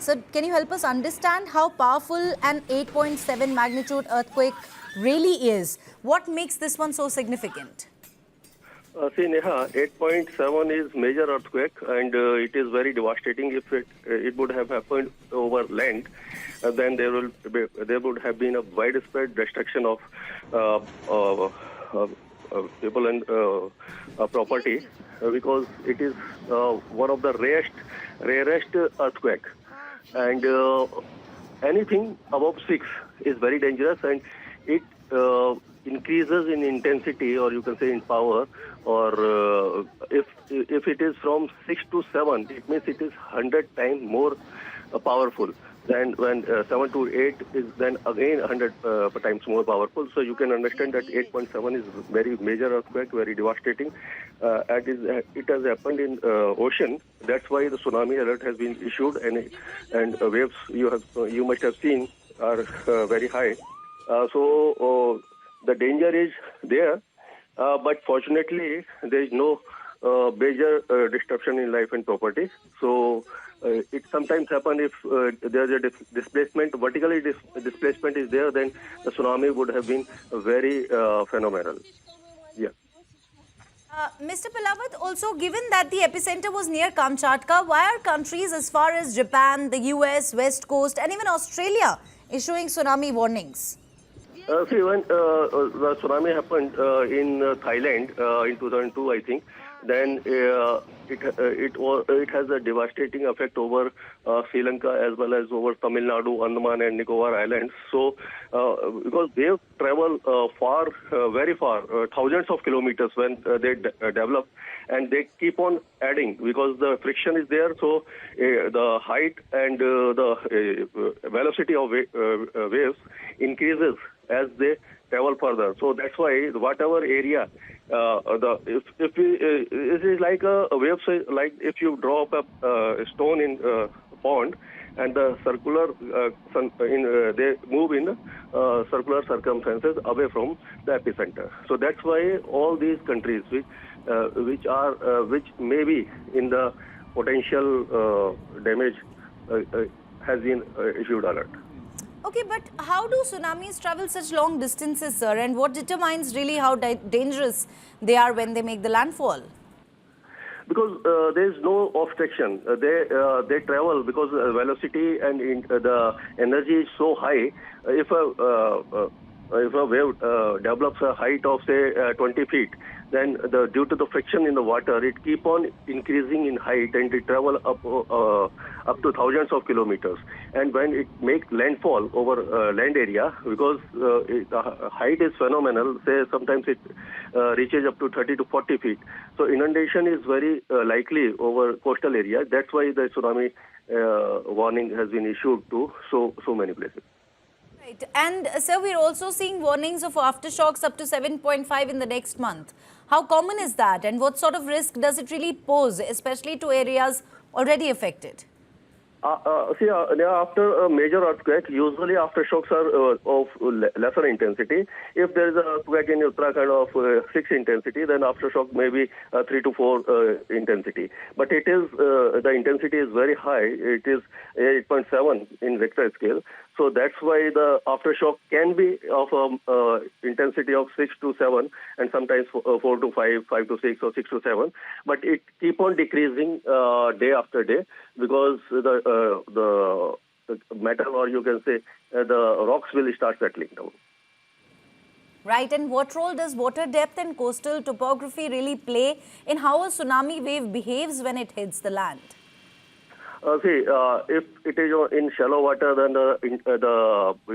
So can you help us understand how powerful an 8.7 magnitude earthquake really is? What makes this one so significant? See, Neha, 8.7 is major earthquake, and it is very devastating. If it would have happened over land, then there would have been a widespread destruction of people and property, because it is one of the rarest earthquake, and anything above 6 is very dangerous, and it increases in intensity, or you can say in power, or if it is from 6 to 7, it means it is 100 times more powerful than when 7 to 8 is then again 100 times more powerful. So you can understand that 8.7 is very major earthquake, very devastating. It has happened in ocean. That's why the tsunami alert has been issued, and waves you must have seen are very high. So the danger is there, but fortunately there is no major disruption in life and property. So it sometimes happens if there is a displacement, vertically displacement is there, then the tsunami would have been very phenomenal. Yeah. Mr. Pilawat, also given that the epicenter was near Kamchatka, why are countries as far as Japan, the US, West Coast and even Australia issuing tsunami warnings? See, when the tsunami happened in Thailand in 2002, I think, then it has a devastating effect over Sri Lanka as well as over Tamil Nadu, Andaman and Nicobar Islands. So, because they travel far, very far, thousands of kilometers when they develop, and they keep on adding because the friction is there. So, the height and the velocity of waves increases as they travel further. So that's why whatever area, it is like a wave, like if you drop a stone in a pond, and the circular, they move in circular circumstances away from the epicenter. So that's why all these countries which may be in the potential damage has been issued alert. Okay, but how do tsunamis travel such long distances, sir? And what determines really how dangerous they are when they make the landfall? Because there is no obstruction. They travel because velocity and the energy is so high. If a wave develops a height of say 20 feet, then due to the friction in the water, it keep on increasing in height, and it travel up to thousands of kilometers. And when it makes landfall over land area, because the height is phenomenal, say sometimes it reaches up to 30 to 40 feet. So inundation is very likely over coastal area. That's why the tsunami warning has been issued to so many places. Right. And sir, we're also seeing warnings of aftershocks up to 7.5 in the next month. How common is that, and what sort of risk does it really pose, especially to areas already affected? After a major earthquake, usually aftershocks are of lesser intensity. If there is an earthquake in Uttarakhand of 6 intensity, then aftershock may be 3 to 4 intensity. But it is the intensity is very high. It is 8.7 in Richter scale. So that's why the aftershock can be of intensity of 6 to 7, and sometimes 4 to 5, 5 to 6, or 6 to 7. But it keep on decreasing day after day, because the metal, or you can say the rocks, will start settling down. Right, and what role does water depth and coastal topography really play in how a tsunami wave behaves when it hits the land? If it is in shallow water, then you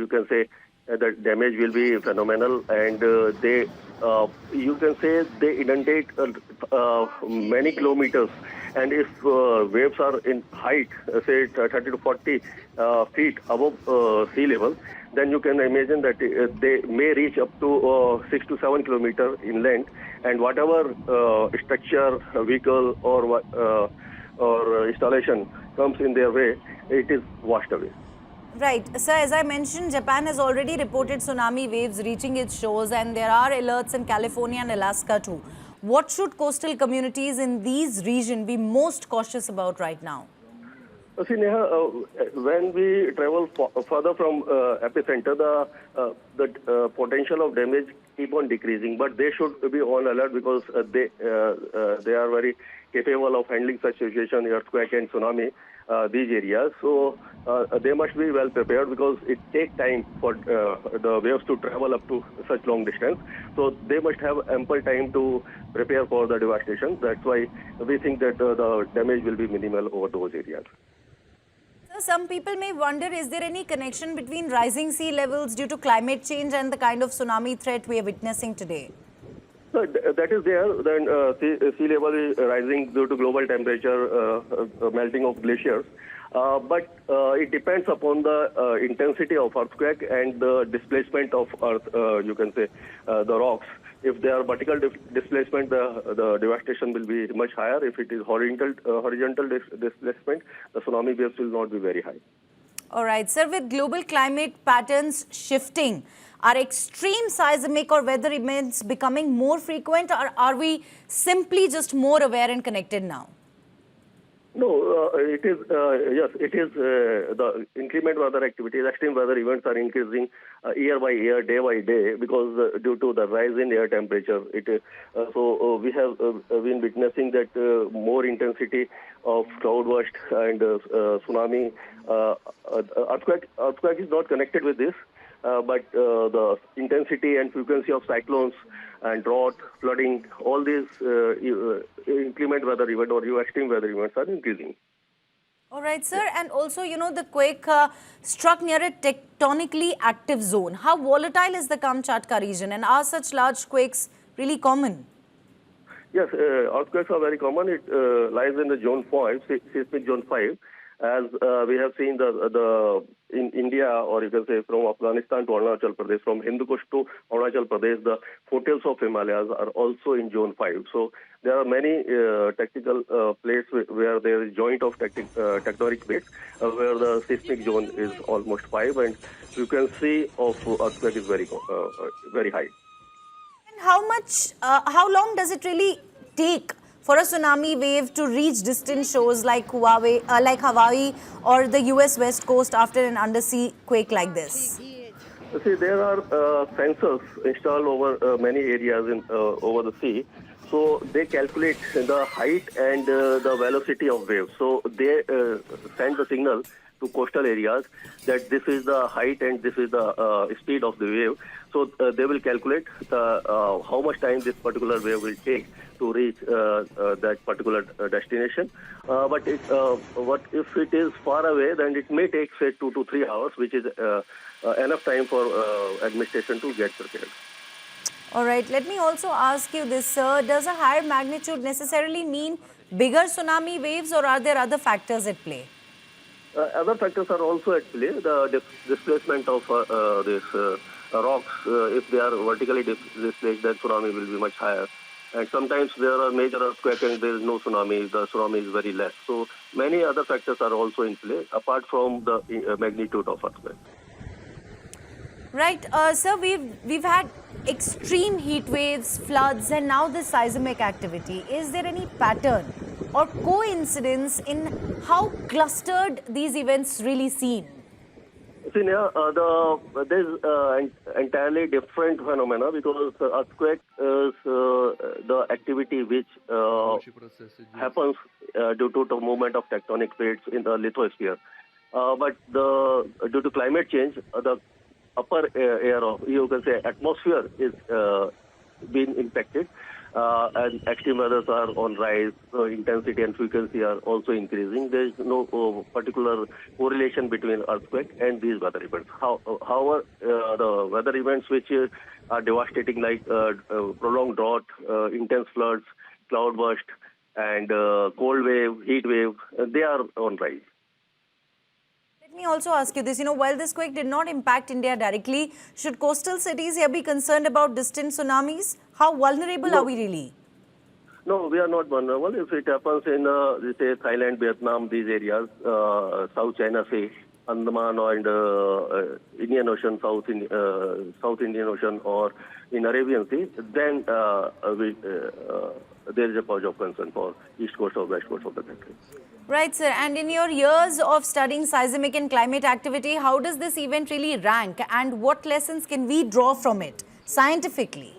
can say the damage will be phenomenal, and you can say they inundate many kilometers. And if waves are in height, say 30 to 40 feet above sea level, then you can imagine that they may reach up to 6 to 7 kilometers inland, and whatever structure, vehicle, or installation comes in their way, it is washed away. Right. Sir, as I mentioned, Japan has already reported tsunami waves reaching its shores, and there are alerts in California and Alaska too. What should coastal communities in these regions be most cautious about right now? See, Neha, when we travel further from epicenter, the potential of damage keep on decreasing. But they should be on alert because they are very capable of handling such situation, earthquake and tsunami, these areas. So they must be well prepared because it takes time for the waves to travel up to such long distance. So they must have ample time to prepare for the devastation. That's why we think that the damage will be minimal over those areas. So some people may wonder, is there any connection between rising sea levels due to climate change and the kind of tsunami threat we are witnessing today? So that is there. Then sea level is rising due to global temperature, melting of glaciers. But it depends upon the intensity of earthquake and the displacement of earth, you can say, the rocks. If they are vertical displacement, the devastation will be much higher. If it is horizontal displacement, the tsunami waves will not be very high. All right, sir, with global climate patterns shifting, are extreme seismic or weather events becoming more frequent, or are we simply just more aware and connected now? No, it is, yes, it is the inclement weather activities, extreme weather events are increasing year by year, day by day, because due to the rise in air temperature. We have been witnessing that more intensity of cloudburst and tsunami. Earthquake is not connected with this. But the intensity and frequency of cyclones and drought, flooding, all these inclement weather events or extreme weather events are increasing. All right, sir. And also, the quake struck near a tectonically active zone. How volatile is the Kamchatka region, and are such large quakes really common? Yes, earthquakes are very common. It lies in the zone 5, seismic zone 5. As we have seen in India, or you can say from Afghanistan to Arunachal Pradesh, from Hindu Kush to Arunachal Pradesh, the foothills of Himalayas are also in zone 5. So there are many technical places where there is joint of tectonic plates, where the seismic zone is almost 5, and frequency of earthquake is very high. And how long does it really take for a tsunami wave to reach distant shores like Hawaii or the US West Coast after an undersea quake like this? See, there are sensors installed over many areas over the sea. So they calculate the height and the velocity of waves. So they send the signal to coastal areas that this is the height and this is the speed of the wave. So they will calculate how much time this particular wave will take to reach that particular destination. But if it is far away, then it may take, say, 2 to 3 hours, which is enough time for administration to get prepared. All right. Let me also ask you this, sir. Does a higher magnitude necessarily mean bigger tsunami waves, or are there other factors at play? Other factors are also at play. The displacement of these rocks, if they are vertically displaced, then tsunami will be much higher. And sometimes there are major earthquakes and there is no tsunami. The tsunami is very less. So many other factors are also in play, apart from the magnitude of earthquake. Right. Sir, we've had extreme heat waves, floods, and now this seismic activity. Is there any pattern or coincidence in how clustered these events really seem? See, there's entirely different phenomena because earthquake is the activity which happens due to the movement of tectonic plates in the lithosphere. But due to climate change, the upper air of, you can say, atmosphere is being impacted. And extreme weathers are on rise, intensity and frequency are also increasing. There is no particular correlation between earthquake and these weather events. However, the weather events which are devastating, like prolonged drought, intense floods, cloudburst, and cold wave, heat wave, they are on rise. Let me also ask you this, while this quake did not impact India directly, should coastal cities here be concerned about distant tsunamis? How vulnerable are we really? No, we are not vulnerable. If it happens in, say, Thailand, Vietnam, these areas, South China Sea, Andaman and Indian Ocean, South Indian Ocean, or in Arabian Sea, then there is a cause of concern for east coast or west coast of the country. Right, sir. And in your years of studying seismic and climate activity, how does this event really rank and what lessons can we draw from it scientifically?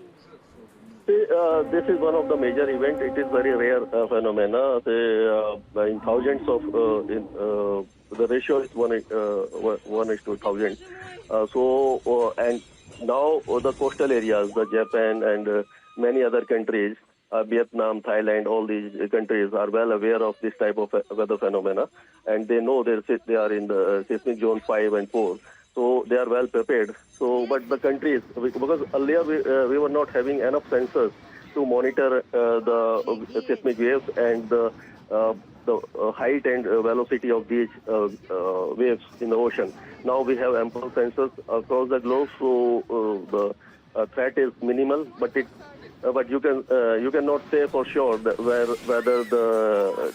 See, this is one of the major events. It is very rare phenomena. In thousands of, the ratio is 1:1:1,000. And now the coastal areas, the Japan and many other countries, Vietnam, Thailand, all these countries are well aware of this type of weather phenomena, and they know they are in the seismic zone 5 and 4. So they are well prepared. So, but the countries, because earlier we were not having enough sensors to monitor the seismic waves and the height and velocity of these waves in the ocean. Now we have ample sensors across the globe, so the threat is minimal. But you cannot say for sure that whether the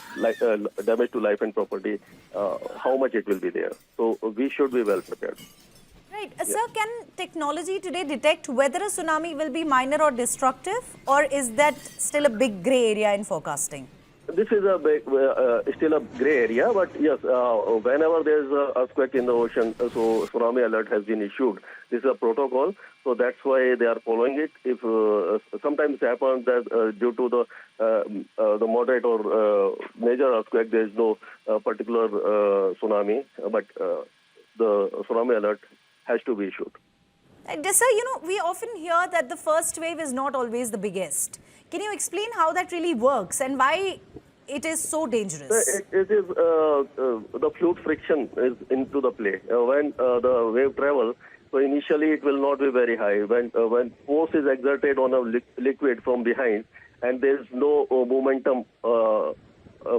damage to life and property, how much it will be there. So we should be well prepared. Right. Sir, can technology today detect whether a tsunami will be minor or destructive, or is that still a big grey area in forecasting? This is still a gray area, but yes, whenever there is an earthquake in the ocean, so tsunami alert has been issued. This is a protocol, so that's why they are following it. If sometimes it happens that due to the moderate or major earthquake, there is no particular tsunami, but the tsunami alert has to be issued. Sir, we often hear that the first wave is not always the biggest. Can you explain how that really works and why it is so dangerous? It is the fluid friction is into the play. When the wave travels, so initially it will not be very high. When force is exerted on a liquid from behind and there is no momentum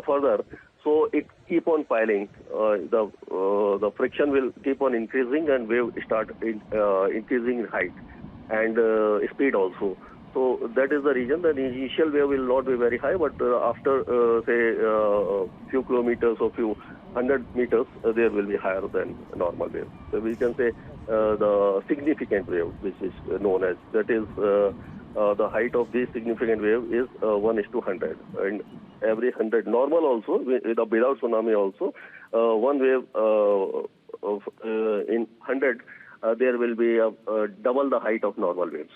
further, so it keep on piling. The friction will keep on increasing and wave start increasing in height and speed also. So that is the reason. The initial wave will not be very high, but after say few kilometers or few 100 meters, there will be higher than normal wave. So we can say the significant wave, which is known as, that is the height of this significant wave is 1:100, and every 100 normal also without tsunami also one wave in 100 there will be double the height of normal waves.